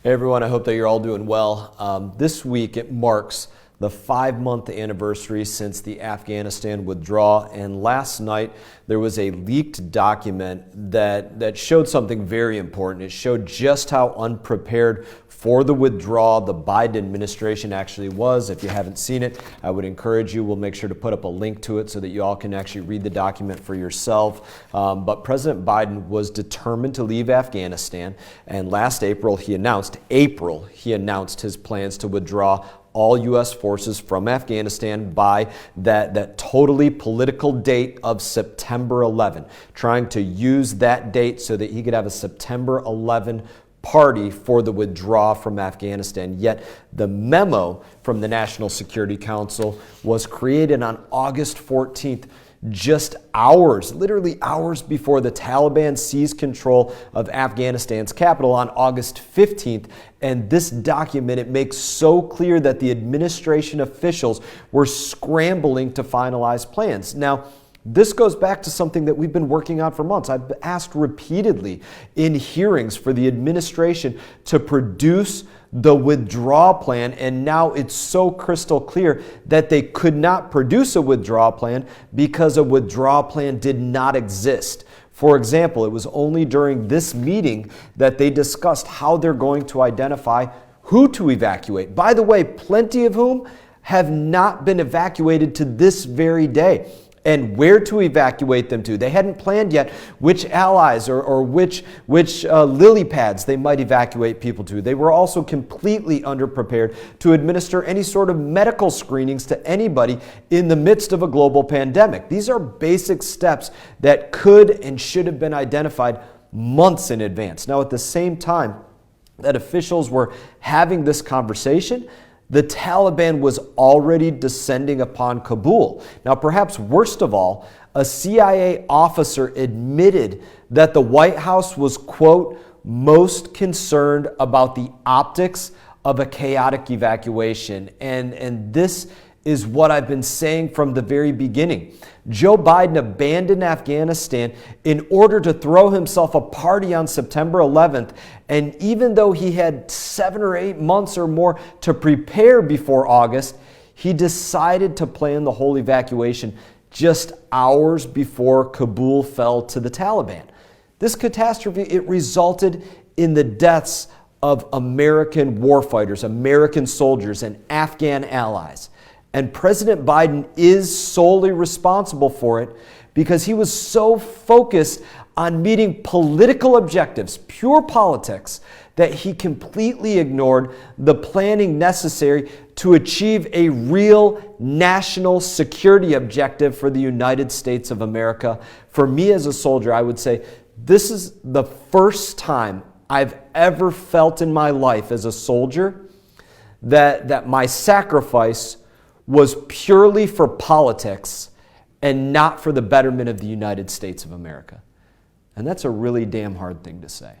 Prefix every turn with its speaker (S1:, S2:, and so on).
S1: Hey everyone, I hope that you're all doing well. This week it marks the 5-month anniversary since the Afghanistan withdrawal, and last night there was a leaked document that showed something very important. It showed just how unprepared for the withdrawal the Biden administration actually was. If you haven't seen it, I would encourage you. We'll make sure to put up a link to it so that you all can actually read the document for yourself. But President Biden was determined to leave Afghanistan, and last April he announced his plans to withdraw all U.S. forces from Afghanistan by that totally political date of September 11, trying to use that date so that he could have a September 11 party for the withdrawal from Afghanistan. Yet the memo from the National Security Council was created on August 14th, just hours, literally hours before the Taliban seized control of Afghanistan's capital on August 15th. And this document, it makes so clear that the administration officials were scrambling to finalize plans. Now, this goes back to something that we've been working on for months. I've asked repeatedly in hearings for the administration to produce the withdrawal plan, and now it's so crystal clear that they could not produce a withdrawal plan because a withdrawal plan did not exist. For example, it was only during this meeting that they discussed how they're going to identify who to evacuate. By the way, plenty of whom have not been evacuated to this very day. And where to evacuate them to. They hadn't planned yet which allies or which lily pads they might evacuate people to. They were also completely underprepared to administer any sort of medical screenings to anybody in the midst of a global pandemic. These are basic steps that could and should have been identified months in advance. Now, at the same time that officials were having this conversation, the Taliban was already descending upon Kabul. Now, perhaps worst of all, a CIA officer admitted that the White House was, quote, most concerned about the optics of a chaotic evacuation. And this is what I've been saying from the very beginning. Joe Biden abandoned Afghanistan in order to throw himself a party on September 11th. And even though he had 7 or 8 months or more to prepare before August, he decided to plan the whole evacuation just hours before Kabul fell to the Taliban. This catastrophe, it resulted in the deaths of American warfighters, American soldiers, and Afghan allies. And President Biden is solely responsible for it because he was so focused on meeting political objectives, pure politics, that he completely ignored the planning necessary to achieve a real national security objective for the United States of America. For me as a soldier, I would say this is the first time I've ever felt in my life as a soldier that my sacrifice was purely for politics and not for the betterment of the United States of America. And that's a really damn hard thing to say.